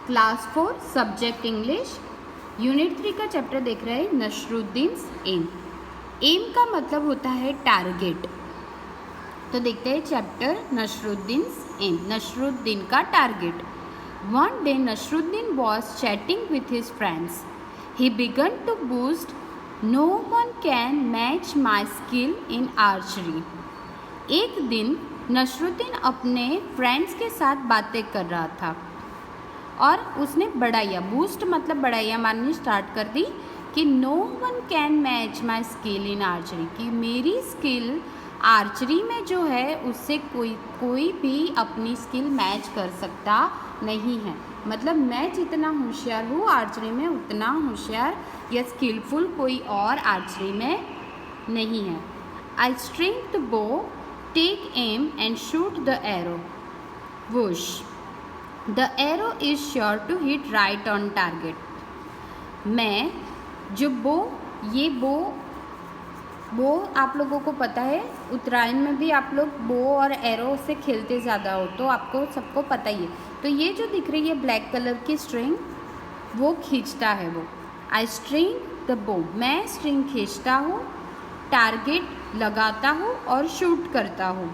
Class 4 subject English unit 3 का chapter देख रहे हैं नसरुद्दीन्स एम। एम का मतलब होता है टारगेट। तो देखते हैं चैप्टर नसरुद्दीन्स एम। नसरुद्दीन का target. One day Nasruddin was chatting with his friends. He began to boast no one can match my skill in archery. एक दिन नसरुद्दीन अपने फ्रेंड्स के साथ बातें कर रहा था और उसने बढ़ाइया, बूस्ट मतलब बढ़ाइया मारनी स्टार्ट कर दी कि no one can match my skill in archery, कि मेरी स्किल आर्चरी में जो है उससे कोई भी अपनी स्किल मैच कर सकता नहीं है। मतलब मैं जितना होशियार हूँ आर्चरी में उतना होशियार या स्किलफुल कोई और आर्चरी में नहीं है। I string the bow, take aim and shoot the arrow. Whoosh, the arrow is sure to hit right on target. मैं जो ये बो आप लोगों को पता है, उत्तरायण में भी आप लोग बो और एरो से खेलते ज़्यादा हो तो आपको सबको पता ही है। तो ये जो दिख रही है ब्लैक कलर की स्ट्रिंग, वो खींचता है वो। आई स्ट्रिंग द बो, मैं स्ट्रिंग खींचता हूँ, टारगेट लगाता हूँ और शूट करता हूँ।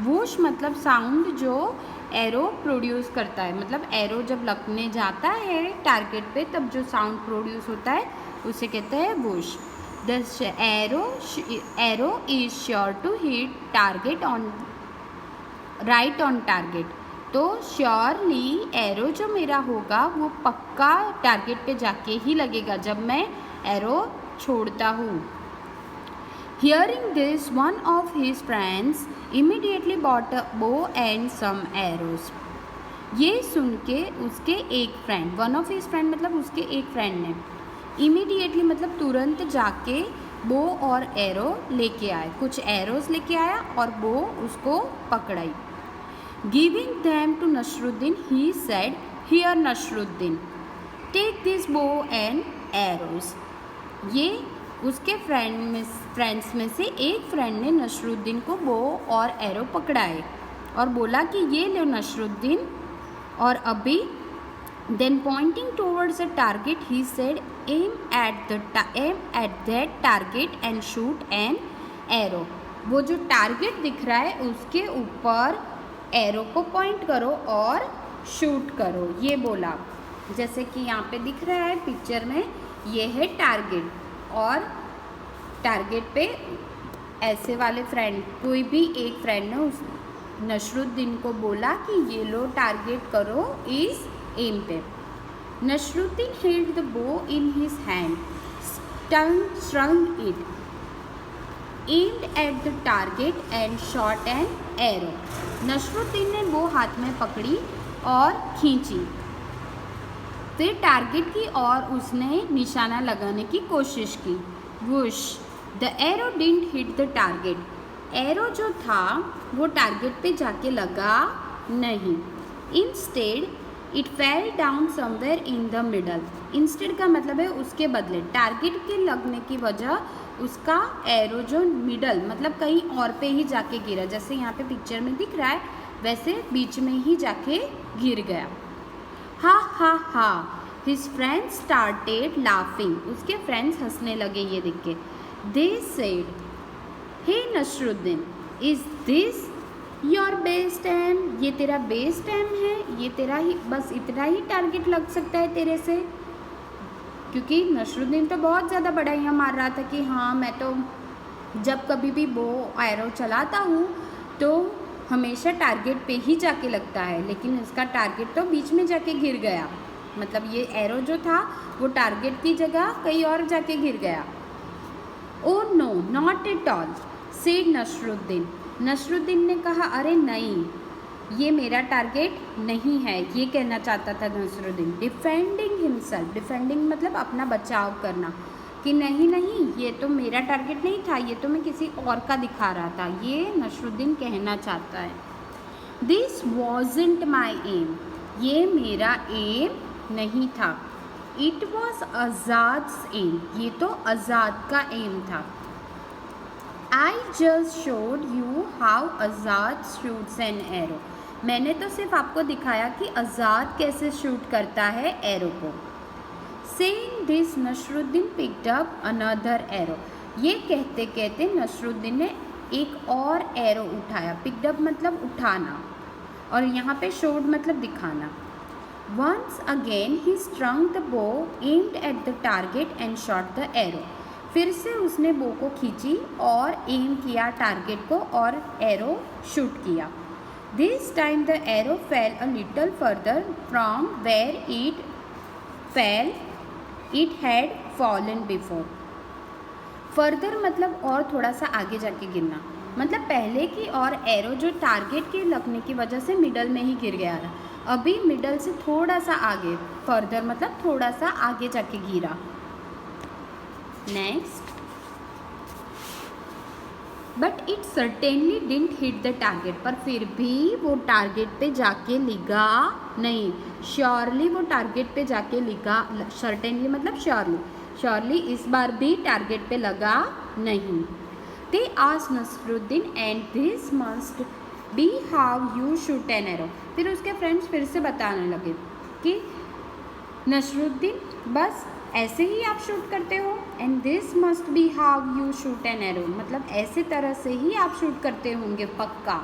वूश मतलब साउंड जो एरो प्रोड्यूस करता है, मतलब एरो जब लगने जाता है टारगेट पे तब जो साउंड प्रोड्यूस होता है उसे कहते हैं whoosh. The arrow is sure to hit target on right on target. तो श्योरली एरो जो मेरा होगा वो पक्का टारगेट पे जाके ही लगेगा जब मैं एरो छोड़ता हूँ। Hearing this, one of his friends immediately bought a bow and some arrows. ये सुन के उसके एक friend, one of his friend मतलब उसके एक फ्रेंड ने इमीडिएटली मतलब तुरंत जाके बो और एरो लेके आए, कुछ एरोज लेके आया और बो उसको पकड़ाई। Giving them to Nasruddin he said, here Nasruddin, take this bow and arrows. ये उसके फ्रेंड्स में से एक फ्रेंड ने नसरुद्दीन को बो और एरो पकड़ाए और बोला कि ये लो नसरुद्दीन, और अभी then pointing towards a target he said, aim at that target and shoot an arrow. वो जो टारगेट दिख रहा है उसके ऊपर एरो को पॉइंट करो और शूट करो, ये बोला। जैसे कि यहाँ पे दिख रहा है पिक्चर में, ये है टारगेट और टारगेट पे ऐसे वाले फ्रेंड, कोई भी एक फ्रेंड ने उस नसरुद्दीन को बोला कि ये लो टारगेट करो इस एम पे। Nasruddin held the bow in his hand, strung it, aimed at the target and shot an arrow. Nasruddin ने वो हाथ में पकड़ी और खींची, फिर टारगेट की और उसने निशाना लगाने की कोशिश की। Whoosh, the arrow didn't hit the target. Arrow जो था वो टारगेट पे जाके लगा नहीं। Instead it fell down somewhere in the middle. Instead का मतलब है उसके बदले, टारगेट के लगने की वजह उसका एरो जो मिडल मतलब कहीं और पे ही जाके गिरा, जैसे यहाँ पे पिक्चर में दिख रहा है वैसे बीच में ही जाके गिर गया। हा हा हा, हिज फ्रेंड्स स्टार्टेड लाफिंग। उसके फ्रेंड्स हंसने लगे ये देख के। They said, hey Nasruddin, is this your best aim? ये तेरा बेस्ट एम है? ये तेरा ही बस इतना ही टारगेट लग सकता है तेरे से? क्योंकि नसरुद्दीन तो बहुत ज़्यादा बढ़ाइयाँ मार रहा था कि हाँ मैं तो जब कभी भी बो एरो चलाता हूँ तो हमेशा टारगेट पे ही जाके लगता है, लेकिन इसका टारगेट तो बीच में जाके गिर गया। मतलब ये एरो जो था वो टारगेट की जगह कहीं और जाके गिर गया। Oh no, not at all, said Nasruddin. Nasruddin ने कहा, अरे नहीं, ये मेरा टारगेट नहीं है, ये कहना चाहता था नसरुद्दीन। डिफेंडिंग हिमसेल्फ, डिफेंडिंग मतलब अपना बचाव करना, कि नहीं नहीं ये तो मेरा टारगेट नहीं था, ये तो मैं किसी और का दिखा रहा था, ये नसरुद्दीन कहना चाहता है। दिस वॉजंट माई एम, ये मेरा एम नहीं था। इट वॉज आज़ाद्स एम, ये तो आज़ाद का एम था। I just showed you how Azad shoots an arrow, मैंने तो सिर्फ आपको दिखाया कि आज़ाद कैसे शूट करता है एरो को। Saying this, Nasruddin picked up another arrow. ये कहते कहते नसरुद्दीन ने एक और एरो उठाया। पिक्ड अप मतलब उठाना, और यहाँ पे शोड मतलब दिखाना। Once again he strung the bow, aimed at the target and shot the arrow. फिर से उसने बो को खींची और एम किया टारगेट को और एरो शूट किया। This time the arrow fell a little further from where it had fallen before. Further मतलब और थोड़ा सा आगे जाके गिरना, मतलब पहले की और एरो जो टारगेट के लगने की वजह से मिडल में ही गिर गया था, अभी मिडल से थोड़ा सा आगे, फर्दर मतलब थोड़ा सा आगे जाके गिरा। Next, but it certainly didn't hit the target, पर फिर भी वो टारगेट पे जाके लिगा नहीं। श्योरली वो टारगेट पे जाके लिगा, सर्टेनली मतलब श्योरली इस बार भी टारगेट पे लगा नहीं। They asked Nasruddin and this must be how you shoot an arrow. फिर उसके फ्रेंड्स फिर से बताने लगे कि नसरुद्दीन बस ऐसे ही आप शूट करते हो, and this must be how you shoot an arrow, मतलब ऐसे तरह से ही आप शूट करते होंगे पक्का।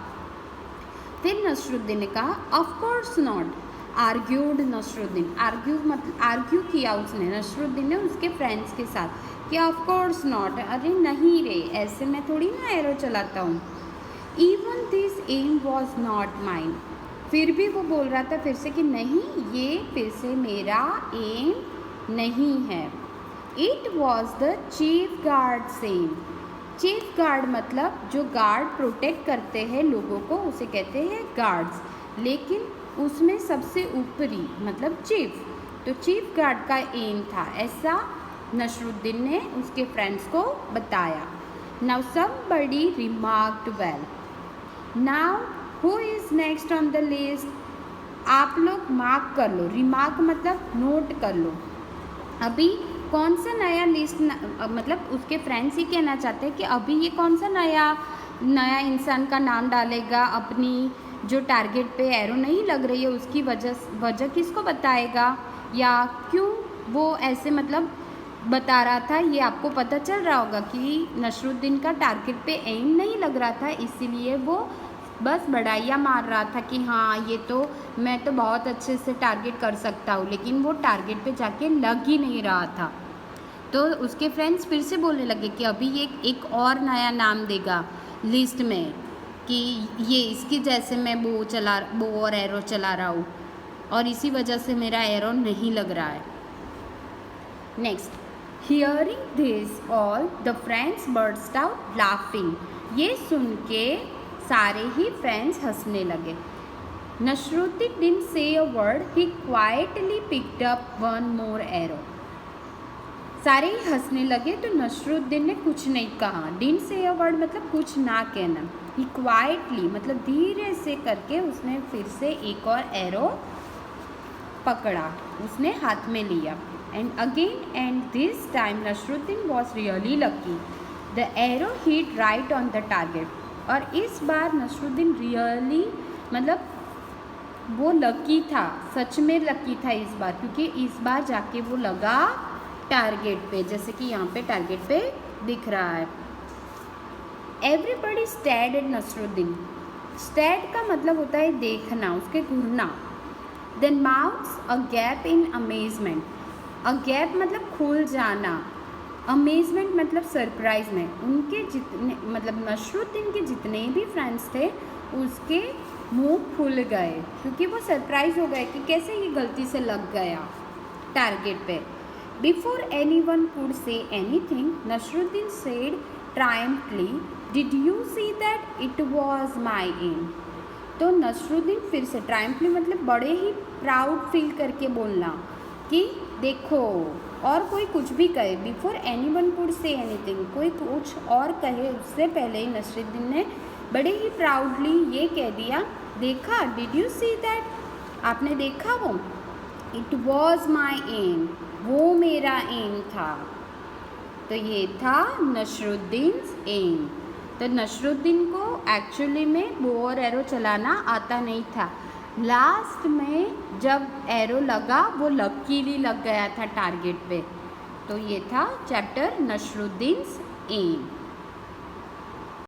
फिर नसरुद्दीन ने कहा of course not, argued Nasruddin, argue किया उसने, नसरुद्दीन ने उसके फ्रेंड्स के साथ कि ऑफ कोर्स नॉट, अरे नहीं रे, ऐसे मैं थोड़ी ना एरो चलाता हूँ। Even this aim was not mine, फिर भी वो बोल रहा था फिर से कि नहीं, ये फिर से मेरा एम नहीं है। It was the chief guard same, chief guard मतलब जो गार्ड प्रोटेक्ट करते हैं लोगों को उसे कहते हैं गार्ड्स, लेकिन उसमें सबसे ऊपरी मतलब चीफ, तो चीफ गार्ड का एम था, ऐसा नसरुद्दीन ने उसके फ्रेंड्स को बताया। Now somebody remarked well, now who is next on the list, आप लोग मार्क कर लो, रिमार्क मतलब नोट कर लो, अभी कौन सा नया लिस्ट मतलब उसके फ्रेंड्स ही कहना चाहते हैं कि अभी ये कौन सा नया इंसान का नाम डालेगा, अपनी जो टारगेट पे एरो नहीं लग रही है उसकी वजह किसको बताएगा, या क्यों वो ऐसे मतलब बता रहा था। ये आपको पता चल रहा होगा कि नसरुद्दीन का टारगेट पे एम नहीं लग रहा था, इसीलिए वो बस बढ़ाइयाँ मार रहा था कि हाँ ये तो मैं तो बहुत अच्छे से टारगेट कर सकता हूँ, लेकिन वो टारगेट पे जाके लग ही नहीं रहा था। तो उसके फ्रेंड्स फिर से बोलने लगे कि अभी ये एक और नया नाम देगा लिस्ट में कि ये इसकी जैसे मैं बो और एरो चला रहा हूँ और इसी वजह से मेरा एरो नहीं लग रहा है। Next, hearing this all the friends burst out laughing, ये सुन के सारे ही फ्रेंड्स हंसने लगे। Nasruddin didn't say a word, he quietly picked up one more arrow, सारे ही हंसने लगे तो नसरुद्दीन ने कुछ नहीं कहा। डिडंट से अ वर्ड मतलब कुछ ना कहना, ही क्वाइटली मतलब धीरे से करके उसने फिर से एक और एरो पकड़ा, उसने हाथ में लिया। And again and this time Nasruddin was really lucky, the arrow hit right on the target, और इस बार नसरुद्दीन रियली मतलब वो लकी था, सच में लकी था इस बार, क्योंकि इस बार जाके वो लगा टारगेट पे, जैसे कि यहाँ पे टारगेट पे दिख रहा है। Everybody stared at Nasruddin, stared का मतलब होता है देखना, उसके घूरना। Then mouths a gap in amazement, a gap मतलब खुल जाना, अमेजमेंट मतलब सरप्राइज में। उनके जितने मतलब नसरुद्दीन के जितने भी फ्रेंड्स थे उसके मुंह खुल गए, क्योंकि वो सरप्राइज हो गए कि कैसे ये गलती से लग गया टारगेट पे। Before anyone could say anything Nasruddin said triumphantly, did you see that it was my aim. तो नसरुद्दीन फिर से ट्रायम्फली मतलब बड़े ही प्राउड फील करके बोलना कि देखो, और कोई कुछ भी कहे, before anyone could say anything, कोई कुछ और कहे उससे पहले ही नसरुद्दीन ने बड़े ही प्राउडली ये कह दिया, देखा, डिड यू सी दैट, आपने देखा वो, इट वॉज माई एम, वो मेरा एम था। तो ये था नसरुद्दीन एम। तो नसरुद्दीन को एक्चुअली में बो और एरो चलाना आता नहीं था। लास्ट में जब एरो लगा वो लकीली लग गया था टारगेट पे। तो ये था चैप्टर नसरुद्दीन्स एम।